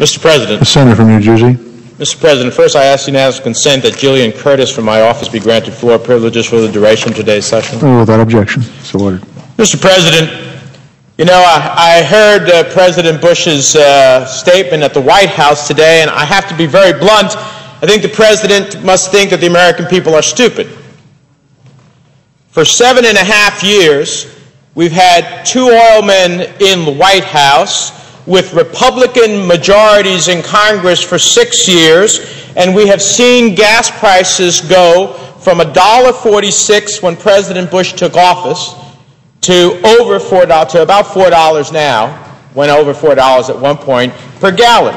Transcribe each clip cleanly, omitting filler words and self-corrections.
Mr. President. The Senator from New Jersey. Mr. President, first I ask unanimous consent that Jillian Curtis from my office be granted floor privileges for the duration of today's session. Without objection. So ordered. Mr. President, you know, I heard President Bush's statement at the White House today, and I have to be very blunt. I think the President must think that the American people are stupid. For 7.5 years, we've had 2 oil men in the White House with Republican majorities in Congress for 6 years, and we have seen gas prices go from $1.46 when President Bush took office to over $4, to about $4 now, went over $4 at one point, per gallon.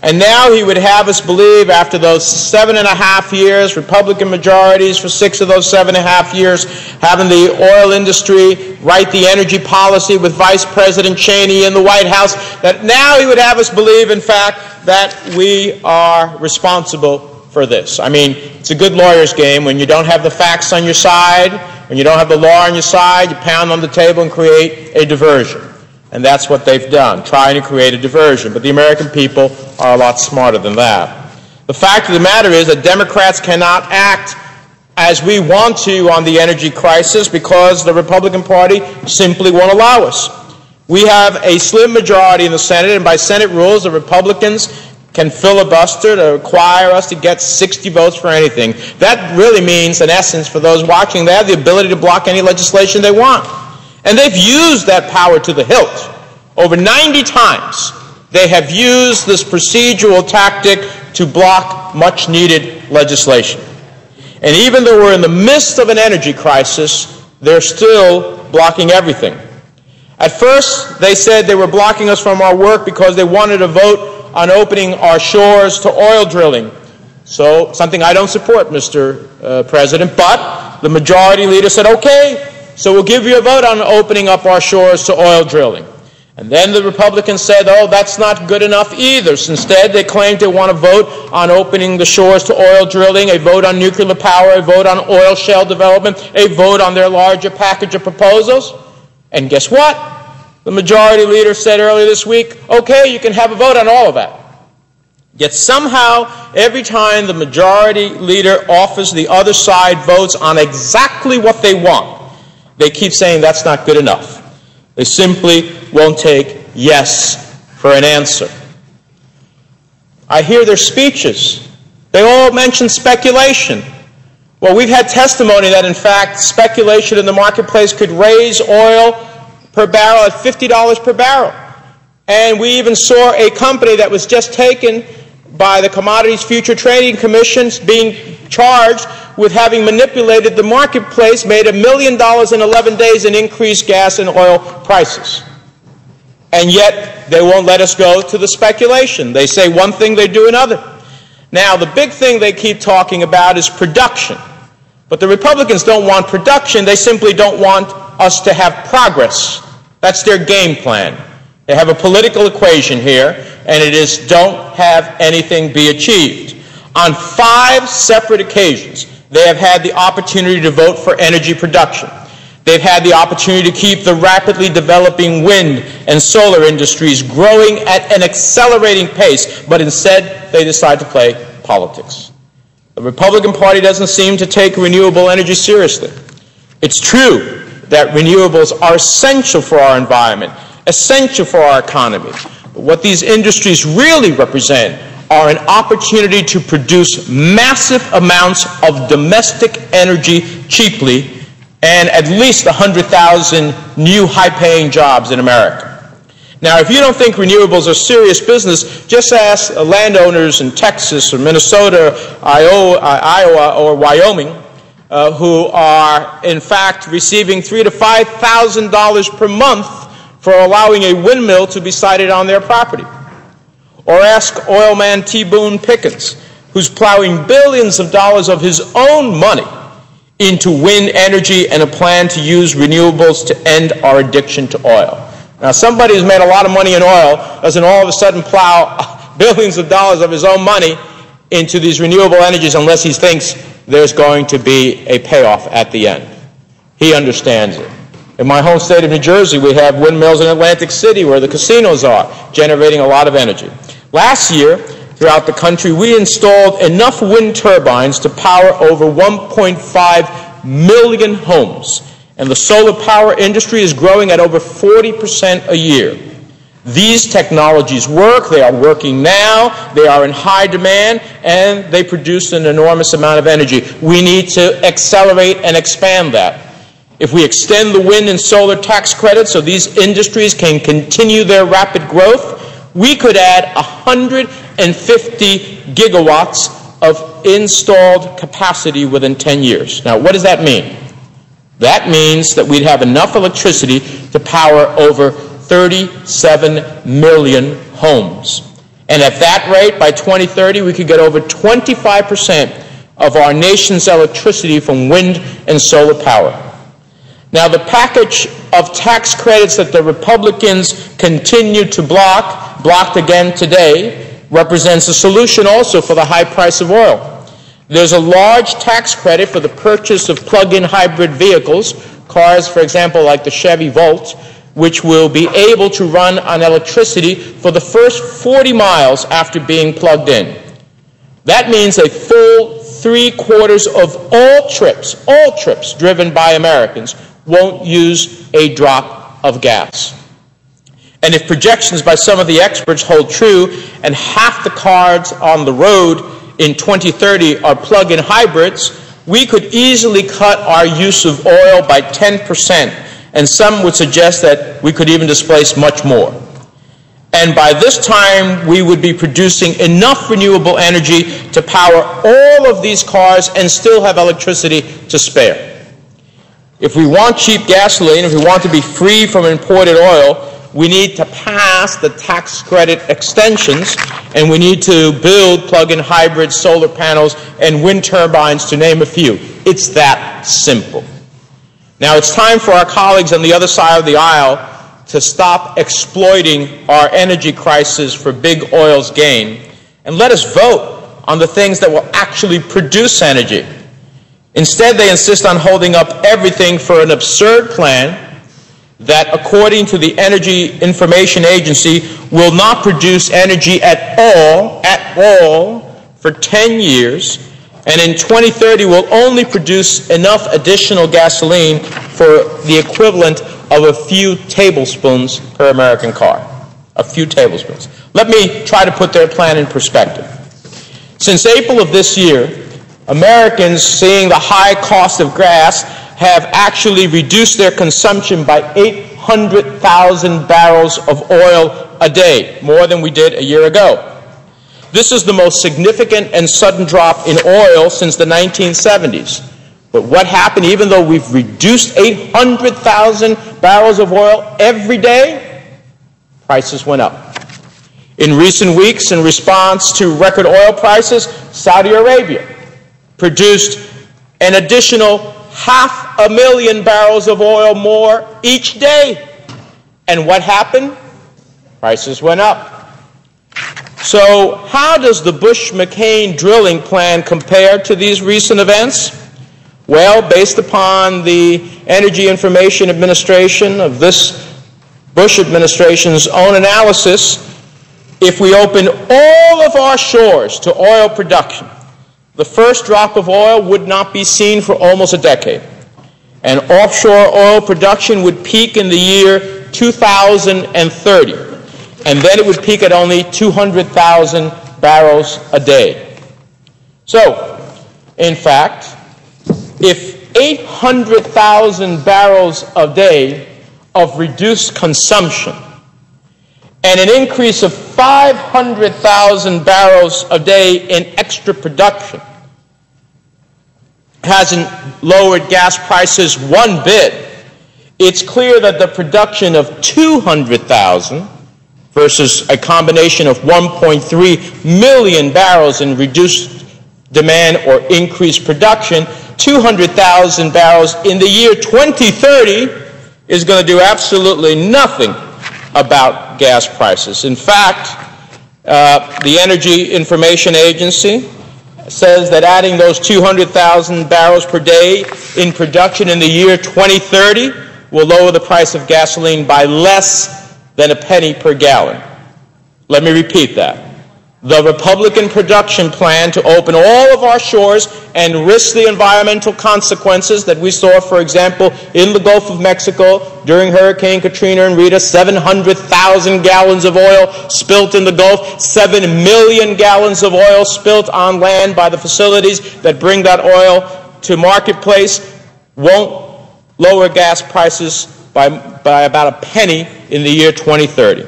And now he would have us believe, after those 7.5 years, Republican majorities for 6 of those 7.5 years, having the oil industry write the energy policy with Vice President Cheney in the White House, that now he would have us believe, in fact, that we are responsible for this. I mean, it's a good lawyer's game. When you don't have the facts on your side, when you don't have the law on your side, you pound on the table and create a diversion. And that's what they've done, trying to create a diversion. But the American people are a lot smarter than that. The fact of the matter is that Democrats cannot act as we want to on the energy crisis because the Republican Party simply won't allow us. We have a slim majority in the Senate, and by Senate rules, the Republicans can filibuster to require us to get 60 votes for anything. That really means, in essence, for those watching, they have the ability to block any legislation they want. And they've used that power to the hilt. Over 90 times, they have used this procedural tactic to block much-needed legislation. And even though we're in the midst of an energy crisis, they're still blocking everything. At first, they said they were blocking us from our work because they wanted to vote on opening our shores to oil drilling. So, something I don't support, Mr. President, but the majority leader said, okay, so we'll give you a vote on opening up our shores to oil drilling. And then the Republicans said, oh, that's not good enough either. So instead, they claimed they want to vote on opening the shores to oil drilling, a vote on nuclear power, a vote on oil shale development, a vote on their larger package of proposals. And guess what? The majority leader said earlier this week, okay, you can have a vote on all of that. Yet somehow, every time the majority leader offers the other side votes on exactly what they want, they keep saying that's not good enough. They simply won't take yes for an answer. I hear their speeches. They all mention speculation. Well, we've had testimony that, in fact, speculation in the marketplace could raise oil per barrel at $50 per barrel. And we even saw a company that was just taken by the Commodities Future Trading Commission being charged with having manipulated the marketplace, made $1 million in 11 days and increased gas and oil prices. And yet, they won't let us go to the speculation. They say one thing, they do another. Now, the big thing they keep talking about is production. But the Republicans don't want production. They simply don't want us to have progress. That's their game plan. They have a political equation here, and it is don't have anything be achieved. On 5 separate occasions, they have had the opportunity to vote for energy production. They've had the opportunity to keep the rapidly developing wind and solar industries growing at an accelerating pace, but instead they decide to play politics. The Republican Party doesn't seem to take renewable energy seriously. It's true that renewables are essential for our environment, essential for our economy. But what these industries really represent are an opportunity to produce massive amounts of domestic energy cheaply and at least 100,000 new high-paying jobs in America. Now, if you don't think renewables are serious business, just ask landowners in Texas or Minnesota, Iowa, or Wyoming, who are, in fact, receiving $3,000 to $5,000 per month for allowing a windmill to be sited on their property. Or ask oil man T. Boone Pickens, who's plowing billions of dollars of his own money into wind energy and a plan to use renewables to end our addiction to oil. Now, somebody who's made a lot of money in oil doesn't all of a sudden plow billions of dollars of his own money into these renewable energies unless he thinks there's going to be a payoff at the end. He understands it. In my home state of New Jersey, we have windmills in Atlantic City where the casinos are, generating a lot of energy. Last year, throughout the country, we installed enough wind turbines to power over 1.5 million homes. And the solar power industry is growing at over 40% a year. These technologies work, they are working now, they are in high demand, and they produce an enormous amount of energy. We need to accelerate and expand that. If we extend the wind and solar tax credits so these industries can continue their rapid growth, we could add 150 gigawatts of installed capacity within 10 years. Now, what does that mean? That means that we'd have enough electricity to power over 37 million homes. And at that rate, by 2030, we could get over 25% of our nation's electricity from wind and solar power. Now, the package of tax credits that the Republicans continue to blocked again today, represents a solution also for the high price of oil. There's a large tax credit for the purchase of plug-in hybrid vehicles, cars, for example, like the Chevy Volt, which will be able to run on electricity for the first 40 miles after being plugged in. That means a full 3/4 of all trips driven by Americans won't use a drop of gas. And if projections by some of the experts hold true and half the cars on the road in 2030 are plug-in hybrids, we could easily cut our use of oil by 10%, and some would suggest that we could even displace much more. And by this time, we would be producing enough renewable energy to power all of these cars and still have electricity to spare. If we want cheap gasoline, if we want to be free from imported oil, we need to pass the tax credit extensions, and we need to build plug-in hybrid solar panels and wind turbines, to name a few. It's that simple. Now, it's time for our colleagues on the other side of the aisle to stop exploiting our energy crisis for big oil's gain, and let us vote on the things that will actually produce energy. Instead, they insist on holding up everything for an absurd plan that, according to the Energy Information Agency, will not produce energy at all for 10 years, and in 2030 will only produce enough additional gasoline for the equivalent of a few tablespoons per American car. A few tablespoons. Let me try to put their plan in perspective. Since April of this year, Americans, seeing the high cost of gas, have actually reduced their consumption by 800,000 barrels of oil a day, more than we did a year ago. This is the most significant and sudden drop in oil since the 1970s. But what happened, even though we've reduced 800,000 barrels of oil every day, prices went up. In recent weeks, in response to record oil prices, Saudi Arabia produced an additional 500,000 barrels of oil more each day. And what happened? Prices went up. So how does the Bush-McCain drilling plan compare to these recent events? Well, based upon the Energy Information Administration of this Bush administration's own analysis, if we open all of our shores to oil production, the first drop of oil would not be seen for almost a decade. And offshore oil production would peak in the year 2030. And then it would peak at only 200,000 barrels a day. So, in fact, if 800,000 barrels a day of reduced consumption and an increase of 500,000 barrels a day in extra production hasn't lowered gas prices one bit, it's clear that the production of 200,000 versus a combination of 1.3 million barrels in reduced demand or increased production, 200,000 barrels in the year 2030 is going to do absolutely nothing about gas prices. In fact, the Energy Information Agency says that adding those 200,000 barrels per day in production in the year 2030 will lower the price of gasoline by less than a penny per gallon. Let me repeat that. The Republican production plan to open all of our shores and risk the environmental consequences that we saw, for example, in the Gulf of Mexico during Hurricane Katrina and Rita, 700,000 gallons of oil spilt in the Gulf, 7 million gallons of oil spilt on land by the facilities that bring that oil to marketplace, won't lower gas prices by about a penny in the year 2030.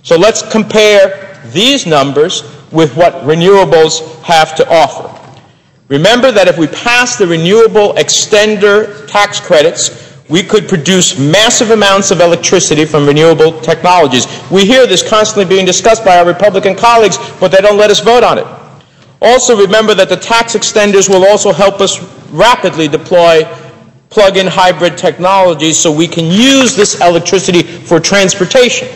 So let's compare these numbers with what renewables have to offer. Remember that if we pass the renewable extender tax credits, we could produce massive amounts of electricity from renewable technologies. We hear this constantly being discussed by our Republican colleagues, but they don't let us vote on it. Also remember that the tax extenders will also help us rapidly deploy plug-in hybrid technologies so we can use this electricity for transportation.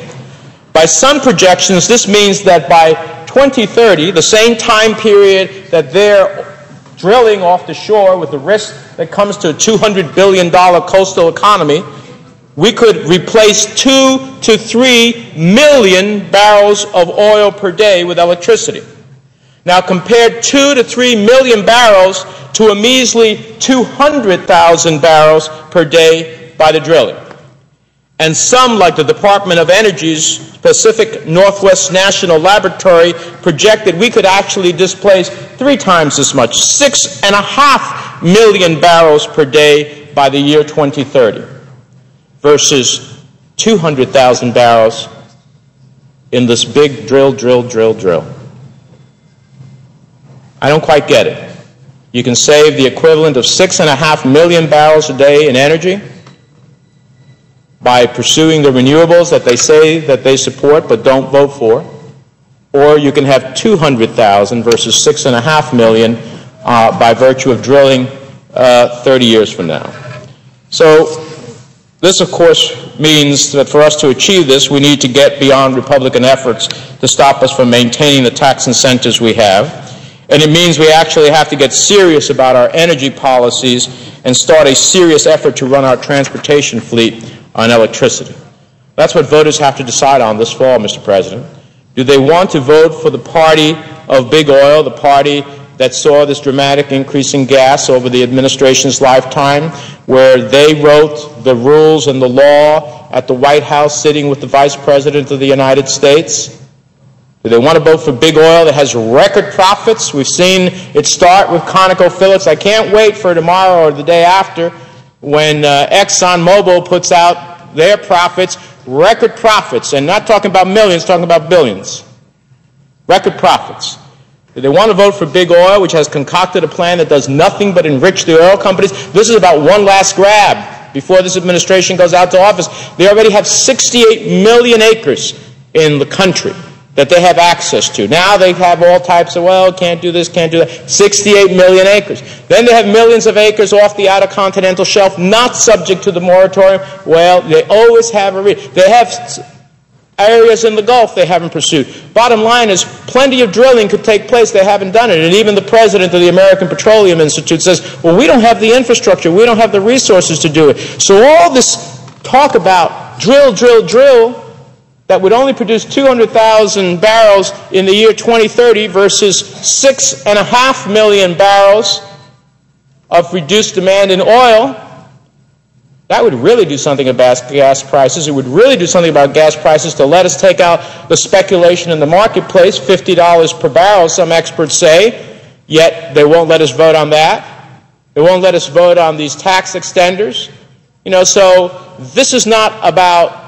By some projections, this means that by 2030, the same time period that they're drilling off the shore with the risk that comes to a $200 billion coastal economy, we could replace 2 to 3 million barrels of oil per day with electricity. Now compare 2 to 3 million barrels to a measly 200,000 barrels per day by the drilling. And some, like the Department of Energy's Pacific Northwest National Laboratory, projected we could actually displace 3 times as much, 6.5 million barrels per day by the year 2030, versus 200,000 barrels in this big drill. I don't quite get it. You can save the equivalent of 6.5 million barrels a day in energy by pursuing the renewables that they say that they support but don't vote for, or you can have 200,000 versus 6.5 million by virtue of drilling 30 years from now. So this, of course, means that for us to achieve this, we need to get beyond Republican efforts to stop us from maintaining the tax incentives we have. And it means we actually have to get serious about our energy policies and start a serious effort to run our transportation fleet on electricity. That's what voters have to decide on this fall, Mr. President. Do they want to vote for the party of big oil, the party that saw this dramatic increase in gas over the administration's lifetime, where they wrote the rules and the law at the White House sitting with the Vice President of the United States? Do they want to vote for big oil that has record profits? We've seen it start with ConocoPhillips. I can't wait for tomorrow or the day after when ExxonMobil puts out their profits, record profits, and not talking about millions, talking about billions. Record profits. Do they want to vote for big oil, which has concocted a plan that does nothing but enrich the oil companies? This is about one last grab before this administration goes out to office. They already have 68 million acres in the country that they have access to. Now they have all types of, well, can't do this, can't do that. 68 million acres. Then they have millions of acres off the outer continental shelf, not subject to the moratorium. Well, they always have they have areas in the Gulf they haven't pursued. Bottom line is, plenty of drilling could take place. They haven't done it. And even the president of the American Petroleum Institute says, well, we don't have the infrastructure. We don't have the resources to do it. So all this talk about drill, that would only produce 200,000 barrels in the year 2030 versus 6.5 million barrels of reduced demand in oil, that would really do something about gas prices. It would really do something about gas prices to let us take out the speculation in the marketplace, $50 per barrel, some experts say, yet they won't let us vote on that. They won't let us vote on these tax extenders. So this is not about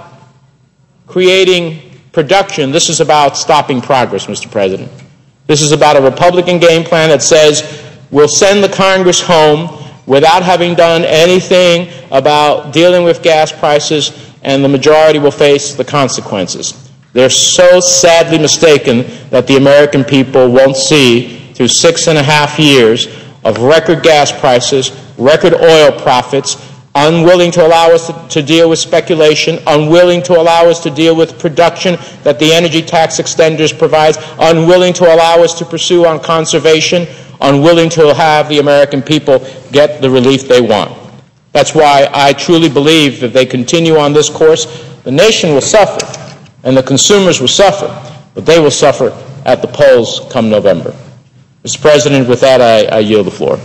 creating production. This is about stopping progress, Mr. President. This is about a Republican game plan that says we'll send the Congress home without having done anything about dealing with gas prices, and the majority will face the consequences. They're so sadly mistaken that the American people won't see, through 6.5 years of record gas prices, record oil profits, unwilling to allow us to deal with speculation, unwilling to allow us to deal with production that the energy tax extenders provides, unwilling to allow us to pursue on conservation, unwilling to have the American people get the relief they want. That's why I truly believe that if they continue on this course, the nation will suffer and the consumers will suffer, but they will suffer at the polls come November. Mr. President, with that, I yield the floor.